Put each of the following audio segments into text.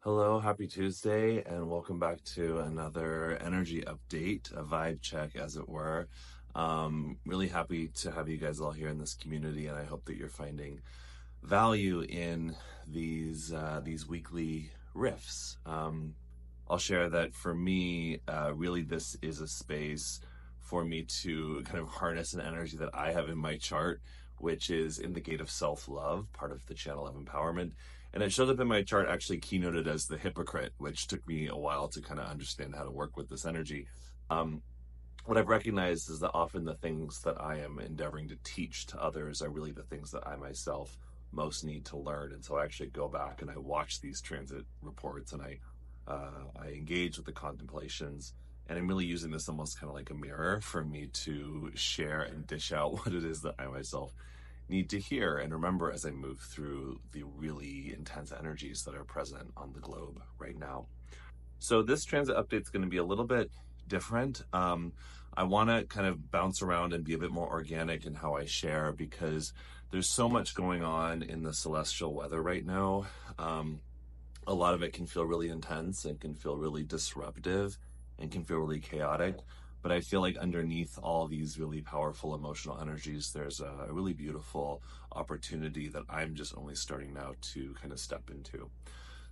Hello, happy Tuesday, and welcome back to another energy update, a vibe check, as it were. Really happy to have you guys all here in this community, and I hope that you're finding value in these weekly riffs. I'll share that for me, really, this is a space for me to kind of harness an energy that I have in my chart, which is in the gate of self-love, part of the channel of empowerment. And it shows up in my chart actually keynoted as the hypocrite, which took me a while to kind of understand how to work with this energy. What I've recognized is that often the things that I am endeavoring to teach to others are really the things that I myself most need to learn. And so I actually go back and I watch these transit reports, and I engage with the contemplations, and I'm really using this almost kind of like a mirror for me to share and dish out what it is that I myself need to hear and remember as I move through the really intense energies that are present on the globe right now. So this transit update is going to be a little bit different. I want to kind of bounce around and be a bit more organic in how I share, because there's so much going on in the celestial weather right now. A lot of it can feel really intense and can feel really disruptive and can feel really chaotic. But I feel like underneath all these really powerful emotional energies, there's a really beautiful opportunity that I'm just only starting now to kind of step into.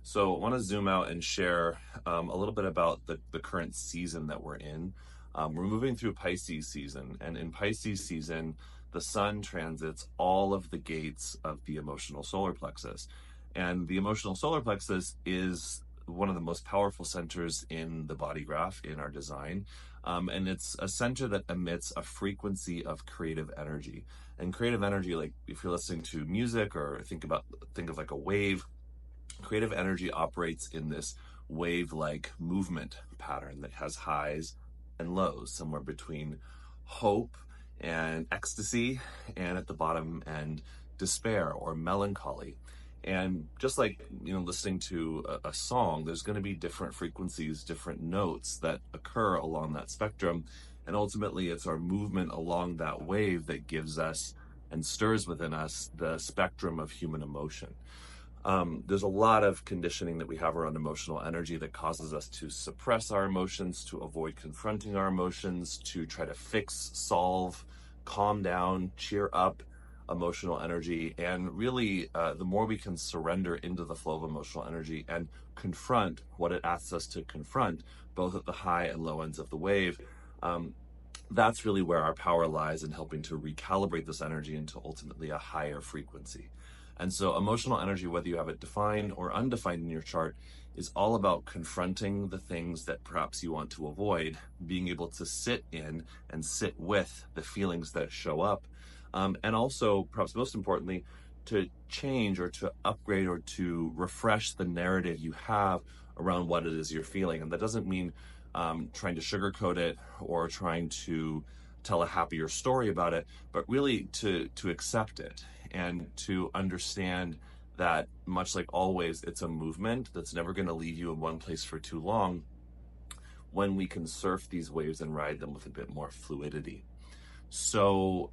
So I want to zoom out and share a little bit about the current season that we're in. We're moving through Pisces season, and in Pisces season, the sun transits all of the gates of the emotional solar plexus. And the emotional solar plexus is one of the most powerful centers in the body graph in our design. And it's a center that emits a frequency of creative energy. And creative energy, like if you're listening to music or think of like a wave, creative energy operates in this wave-like movement pattern that has highs and lows, somewhere between hope and ecstasy, and at the bottom end, despair or melancholy. And just like, listening to a song, there's going to be different frequencies, different notes that occur along that spectrum. And ultimately, it's our movement along that wave that gives us and stirs within us the spectrum of human emotion. There's a lot of conditioning that we have around emotional energy that causes us to suppress our emotions, to avoid confronting our emotions, to try to fix, solve, calm down, cheer up emotional energy. And really, the more we can surrender into the flow of emotional energy and confront what it asks us to confront, both at the high and low ends of the wave, that's really where our power lies in helping to recalibrate this energy into ultimately a higher frequency. And so emotional energy, whether you have it defined or undefined in your chart, is all about confronting the things that perhaps you want to avoid, being able to sit in and sit with the feelings that show up, and also, perhaps most importantly, to change or to upgrade or to refresh the narrative you have around what it is you're feeling. And that doesn't mean trying to sugarcoat it or trying to tell a happier story about it, but really to accept it and to understand that, much like always, it's a movement that's never going to leave you in one place for too long when we can surf these waves and ride them with a bit more fluidity. So,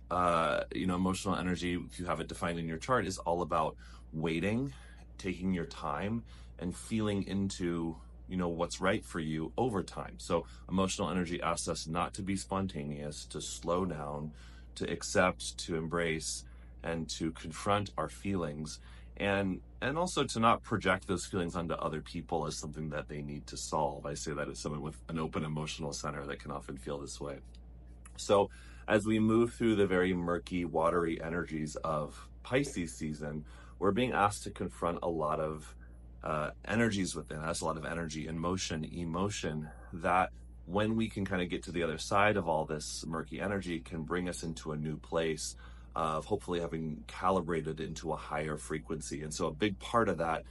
emotional energy, if you have it defined in your chart, is all about waiting, taking your time, and feeling into what's right for you over time. So emotional energy asks us not to be spontaneous, to slow down, to accept, to embrace, and to confront our feelings, and also to not project those feelings onto other people as something that they need to solve. I say that as someone with an open emotional center that can often feel this way. So as we move through the very murky, watery energies of Pisces season, we're being asked to confront a lot of energies within us, a lot of energy and motion, emotion, that when we can kind of get to the other side of all this murky energy, can bring us into a new place of hopefully having calibrated into a higher frequency. And so a big part of that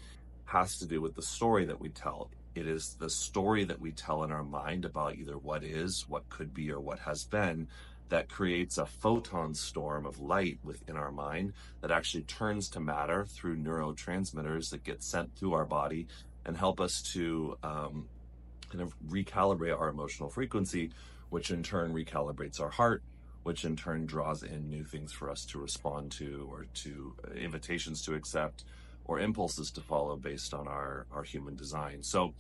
has to do with the story that we tell. It is the story that we tell in our mind about either what is, what could be, or what has been, that creates a photon storm of light within our mind that actually turns to matter through neurotransmitters that get sent through our body and help us to kind of recalibrate our emotional frequency, which in turn recalibrates our heart, which in turn draws in new things for us to respond to, or to invitations to accept, or impulses to follow based on our human design. So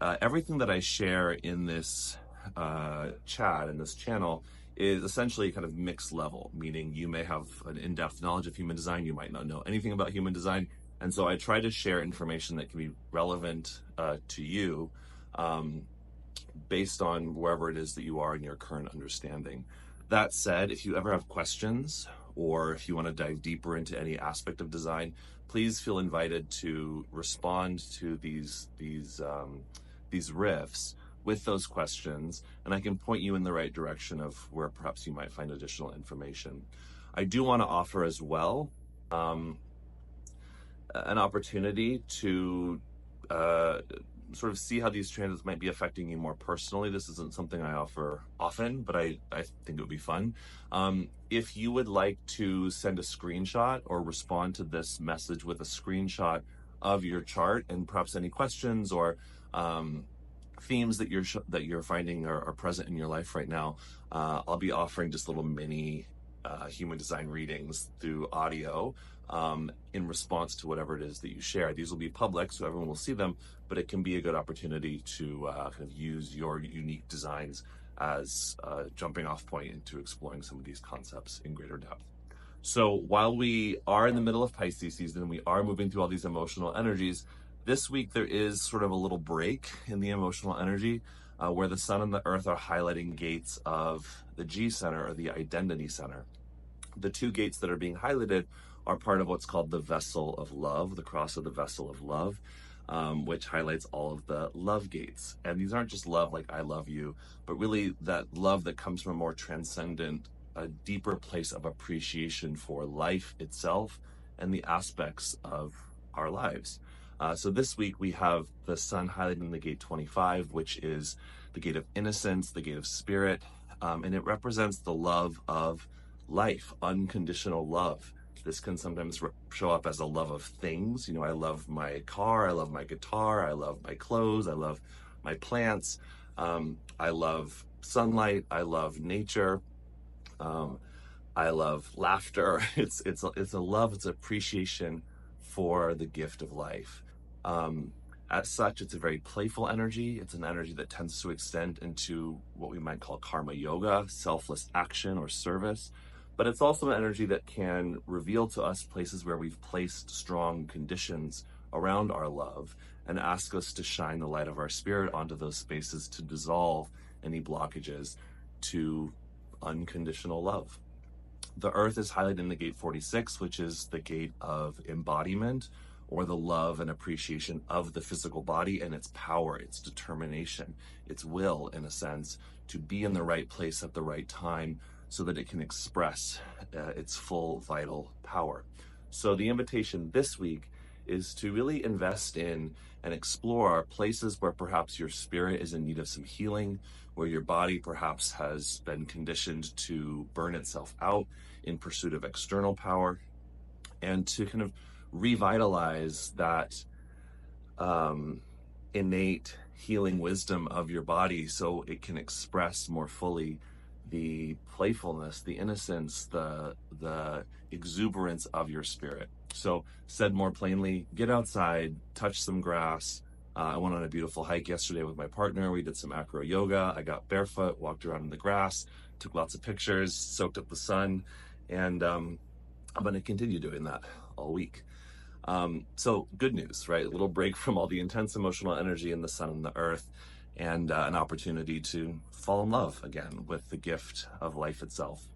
everything that I share in this chat, in this channel, is essentially kind of mixed level, meaning you may have an in-depth knowledge of human design, you might not know anything about human design, and so I try to share information that can be relevant to you based on wherever it is that you are in your current understanding. That said, if you ever have questions or if you want to dive deeper into any aspect of design, please feel invited to respond to these riffs with those questions, and I can point you in the right direction of where perhaps you might find additional information. I do want to offer as well an opportunity to sort of see how these transits might be affecting you more personally. This isn't something I offer often, but I think it would be fun. If you would like to send a screenshot or respond to this message with a screenshot of your chart and perhaps any questions or themes that you're finding are present in your life right now, I'll be offering just little mini human design readings through audio in response to whatever it is that you share. These will be public, so everyone will see them, but it can be a good opportunity to kind of use your unique designs as a jumping off point into exploring some of these concepts in greater depth. So while we are in the middle of Pisces season, we are moving through all these emotional energies. This week there is sort of a little break in the emotional energy where the sun and the earth are highlighting gates of the G center, or the identity center. The two gates that are being highlighted are part of what's called the vessel of love, the cross of the vessel of love, which highlights all of the love gates. And these aren't just love like I love you, but really that love that comes from a more transcendent, a deeper place of appreciation for life itself and the aspects of our lives. So this week we have the sun highlighting the gate 25, which is the gate of innocence, the gate of spirit, and it represents the love of life, unconditional love. This can sometimes show up as a love of things. You know, I love my car, I love my guitar, I love my clothes, I love my plants, I love sunlight, I love nature, I love laughter. It's a love, it's appreciation for the gift of life. As such, it's a very playful energy. It's an energy that tends to extend into what we might call karma yoga, selfless action or service. But it's also an energy that can reveal to us places where we've placed strong conditions around our love and ask us to shine the light of our spirit onto those spaces to dissolve any blockages to unconditional love. The earth is highlighted in the gate 46, which is the gate of embodiment, or the love and appreciation of the physical body and its power, its determination, its will, in a sense, to be in the right place at the right time so that it can express its full vital power. So the invitation this week is to really invest in and explore places where perhaps your spirit is in need of some healing, where your body perhaps has been conditioned to burn itself out in pursuit of external power, and to kind of revitalize that innate healing wisdom of your body so it can express more fully the playfulness, the innocence, the exuberance of your spirit. So said more plainly, get outside, touch some grass. I went on a beautiful hike yesterday with my partner. We did some acro yoga. I got barefoot, walked around in the grass, took lots of pictures, soaked up the sun, and I'm going to continue doing that all week. So good news, right? A little break from all the intense emotional energy in the sun and the earth, and an opportunity to fall in love again with the gift of life itself.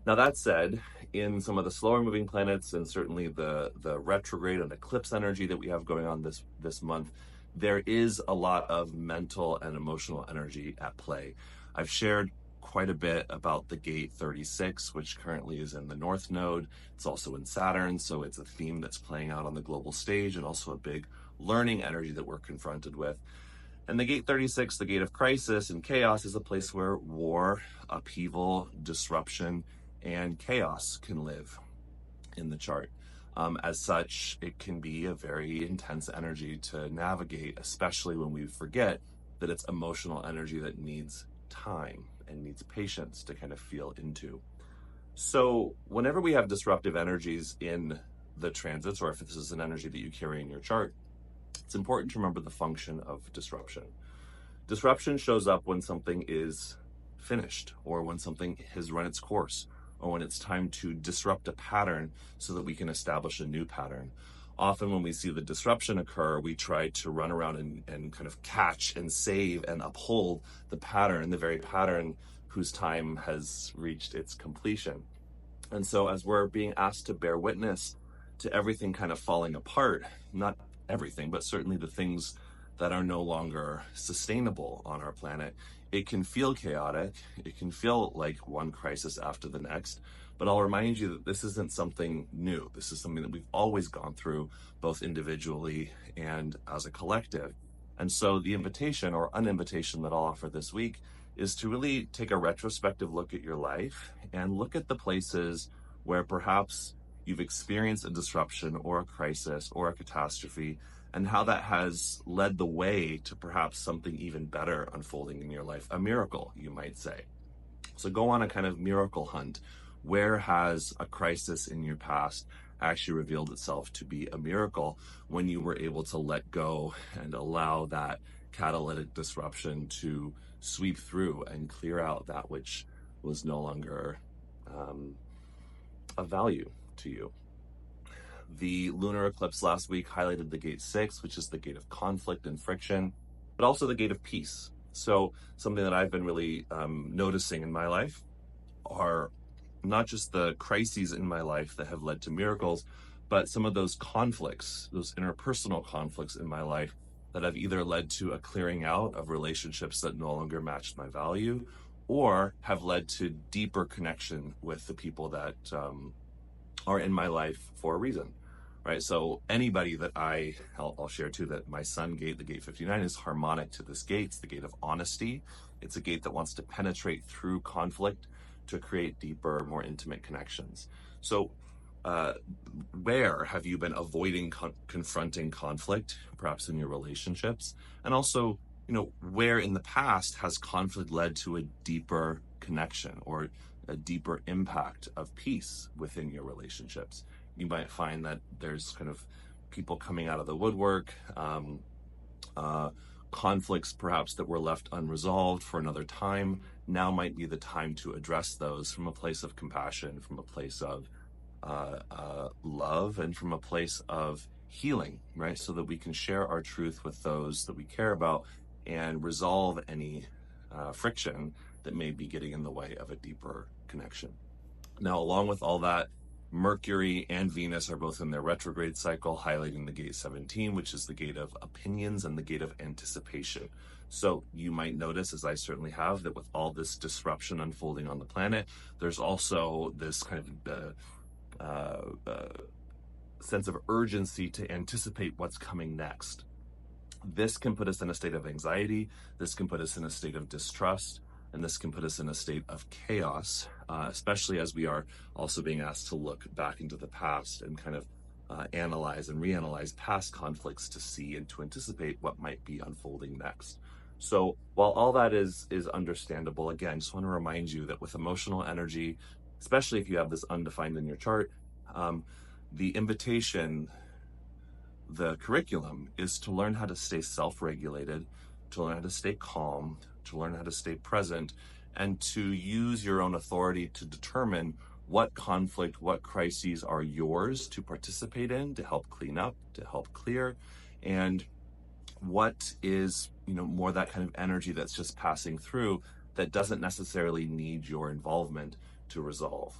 Now that said, in some of the slower moving planets, and certainly the retrograde and eclipse energy that we have going on this month, there is a lot of mental and emotional energy at play. I've shared quite a bit about the gate 36, which currently is in the North Node. It's also in Saturn, so it's a theme that's playing out on the global stage, and also a big learning energy that we're confronted with. And the gate 36, the gate of crisis and chaos, is a place where war, upheaval, disruption, and chaos can live in the chart. As such, it can be a very intense energy to navigate, especially when we forget that it's emotional energy that needs time and needs patience to kind of feel into. So whenever we have disruptive energies in the transits, or if this is an energy that you carry in your chart, it's important to remember the function of disruption. Disruption shows up when something is finished, or when something has run its course, or when it's time to disrupt a pattern so that we can establish a new pattern. Often when we see the disruption occur, we try to run around and kind of catch and save and uphold the pattern, the very pattern whose time has reached its completion. And so as we're being asked to bear witness to everything kind of falling apart, not everything, but certainly the things that are no longer sustainable on our planet, it can feel chaotic. It can feel like one crisis after the next. But I'll remind you that this isn't something new. This is something that we've always gone through, both individually and as a collective. And so the invitation or uninvitation that I'll offer this week is to really take a retrospective look at your life and look at the places where perhaps you've experienced a disruption or a crisis or a catastrophe, and how that has led the way to perhaps something even better unfolding in your life, a miracle, you might say. So go on a kind of miracle hunt. Where has a crisis in your past actually revealed itself to be a miracle when you were able to let go and allow that catalytic disruption to sweep through and clear out that which was no longer of value to you? The lunar eclipse last week highlighted the gate 6, which is the gate of conflict and friction, but also the gate of peace. So something that I've been really noticing in my life are not just the crises in my life that have led to miracles, but some of those conflicts, those interpersonal conflicts in my life that have either led to a clearing out of relationships that no longer matched my value, or have led to deeper connection with the people that are in my life for a reason, right? So anybody that I'll share too that my sun gate, the gate 59, is harmonic to this gate. It's the gate of honesty. It's a gate that wants to penetrate through conflict to create deeper, more intimate connections. So where have you been avoiding confronting conflict, perhaps in your relationships? And also, where in the past has conflict led to a deeper connection or a deeper impact of peace within your relationships? You might find that there's kind of people coming out of the woodwork, conflicts perhaps that were left unresolved for another time. Now might be the time to address those from a place of compassion, from a place of love, and from a place of healing, right? So that we can share our truth with those that we care about and resolve any friction that may be getting in the way of a deeper connection. Now, along with all that, Mercury and Venus are both in their retrograde cycle, highlighting the gate 17, which is the gate of opinions and the gate of anticipation. So you might notice, as I certainly have, that with all this disruption unfolding on the planet, there's also this kind of sense of urgency to anticipate what's coming next. This can put us in a state of anxiety. This can put us in a state of distrust. And this can put us in a state of chaos, especially as we are also being asked to look back into the past and kind of analyze and reanalyze past conflicts to see and to anticipate what might be unfolding next. So while all that is understandable, again, just want to remind you that with emotional energy, especially if you have this undefined in your chart, the invitation, the curriculum is to learn how to stay self-regulated, to learn how to stay calm, to learn how to stay present, and to use your own authority to determine what conflict, what crises are yours to participate in, to help clean up, to help clear, and what is, more that kind of energy that's just passing through that doesn't necessarily need your involvement to resolve.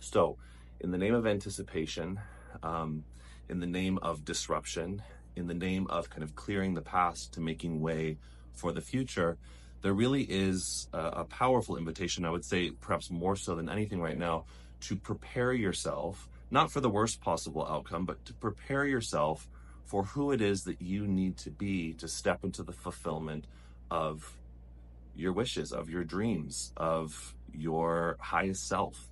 So in the name of anticipation, in the name of disruption, in the name of kind of clearing the past to making way for the future, there really is a powerful invitation, I would say perhaps more so than anything right now, to prepare yourself, not for the worst possible outcome, but to prepare yourself for who it is that you need to be to step into the fulfillment of your wishes, of your dreams, of your highest self.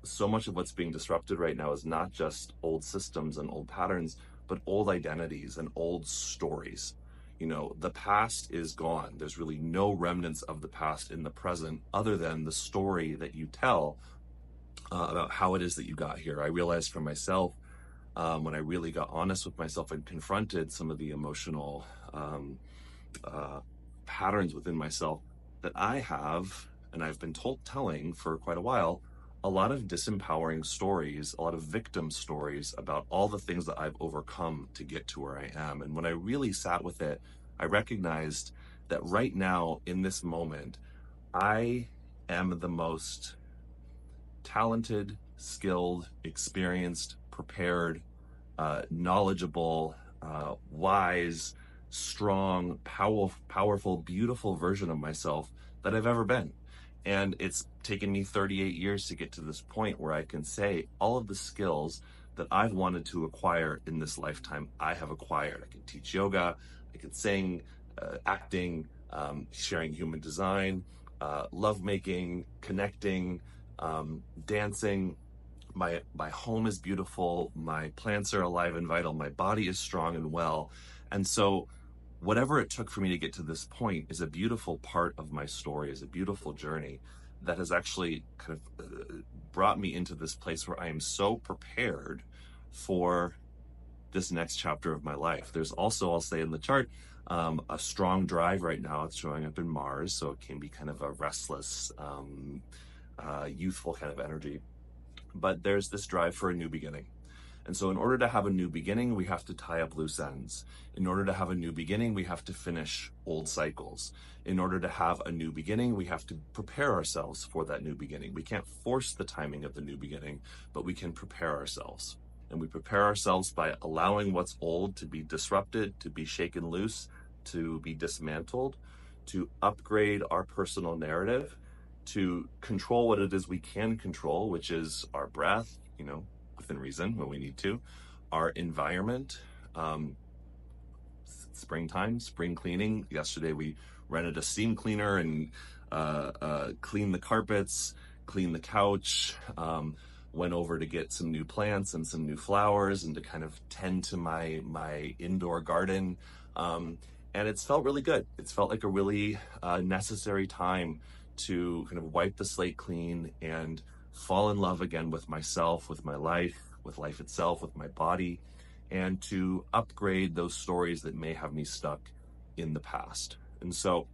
So much of what's being disrupted right now is not just old systems and old patterns, but old identities and old stories. The past is gone. There's really no remnants of the past in the present other than the story that you tell about how it is that you got here. I realized for myself when I really got honest with myself and confronted some of the emotional um, uh, patterns within myself that I have, and I've been telling for quite a while, a lot of disempowering stories, a lot of victim stories about all the things that I've overcome to get to where I am. And when I really sat with it, I recognized that right now, in this moment, I am the most talented, skilled, experienced, prepared, knowledgeable, wise, strong, powerful, beautiful version of myself that I've ever been. And it's taken me 38 years to get to this point where I can say all of the skills that I've wanted to acquire in this lifetime, I have acquired. I can teach yoga, I can sing, acting, sharing human design, lovemaking, connecting, dancing. My home is beautiful, my plants are alive and vital, my body is strong and well. And so whatever it took for me to get to this point is a beautiful part of my story, is a beautiful journey that has actually kind of brought me into this place where I am so prepared for this next chapter of my life. There's also, I'll say in the chart, a strong drive right now. It's showing up in Mars, so it can be kind of a restless, youthful kind of energy. But there's this drive for a new beginning. And so in order to have a new beginning, we have to tie up loose ends. In order to have a new beginning, we have to finish old cycles. In order to have a new beginning, we have to prepare ourselves for that new beginning. We can't force the timing of the new beginning, but we can prepare ourselves. And we prepare ourselves by allowing what's old to be disrupted, to be shaken loose, to be dismantled, to upgrade our personal narrative, to control what it is we can control, which is our breath, within reason when we need to, our environment, springtime, spring cleaning. Yesterday we rented a steam cleaner and cleaned the carpets, cleaned the couch, went over to get some new plants and some new flowers and to kind of tend to my indoor garden. And it's felt really good. It's felt like a really necessary time to kind of wipe the slate clean and fall in love again with myself, with my life, with life itself, with my body, and to upgrade those stories that may have me stuck in the past. And so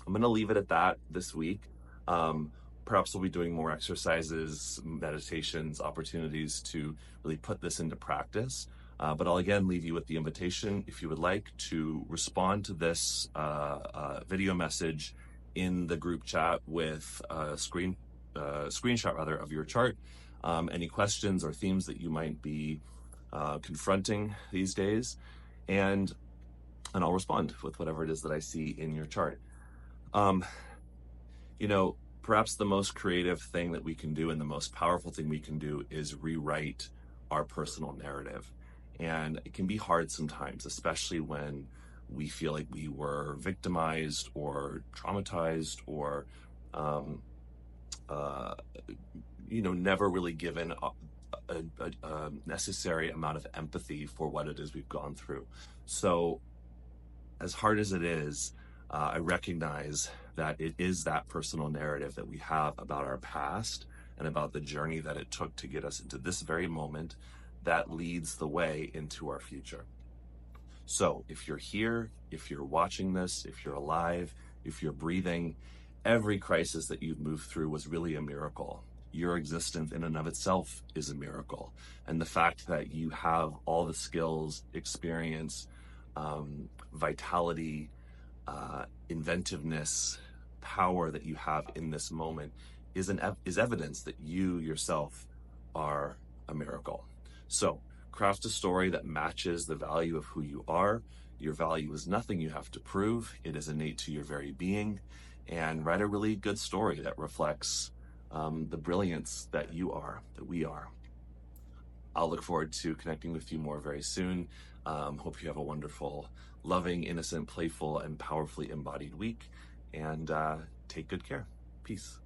I'm going to leave it at that this week. Perhaps we'll be doing more exercises, meditations, opportunities to really put this into practice. But I'll again leave you with the invitation, if you would like, to respond to this video message in the group chat with a screenshot rather of your chart. Any questions or themes that you might be confronting these days, and I'll respond with whatever it is that I see in your chart. Perhaps the most creative thing that we can do and the most powerful thing we can do is rewrite our personal narrative. And it can be hard sometimes, especially when we feel like we were victimized or traumatized or, never really given a necessary amount of empathy for what it is we've gone through. So as hard as it is, I recognize that it is that personal narrative that we have about our past and about the journey that it took to get us into this very moment that leads the way into our future. So if you're here, if you're watching this, if you're alive, if you're breathing, every crisis that you've moved through was really a miracle. Your existence in and of itself is a miracle. And the fact that you have all the skills, experience, vitality, inventiveness, power that you have in this moment is evidence that you yourself are a miracle. So craft a story that matches the value of who you are. Your value is nothing you have to prove. It is innate to your very being. And write a really good story that reflects the brilliance that you are, that we are. I'll look forward to connecting with you more very soon. Hope you have a wonderful, loving, innocent, playful, and powerfully embodied week. And take good care. Peace.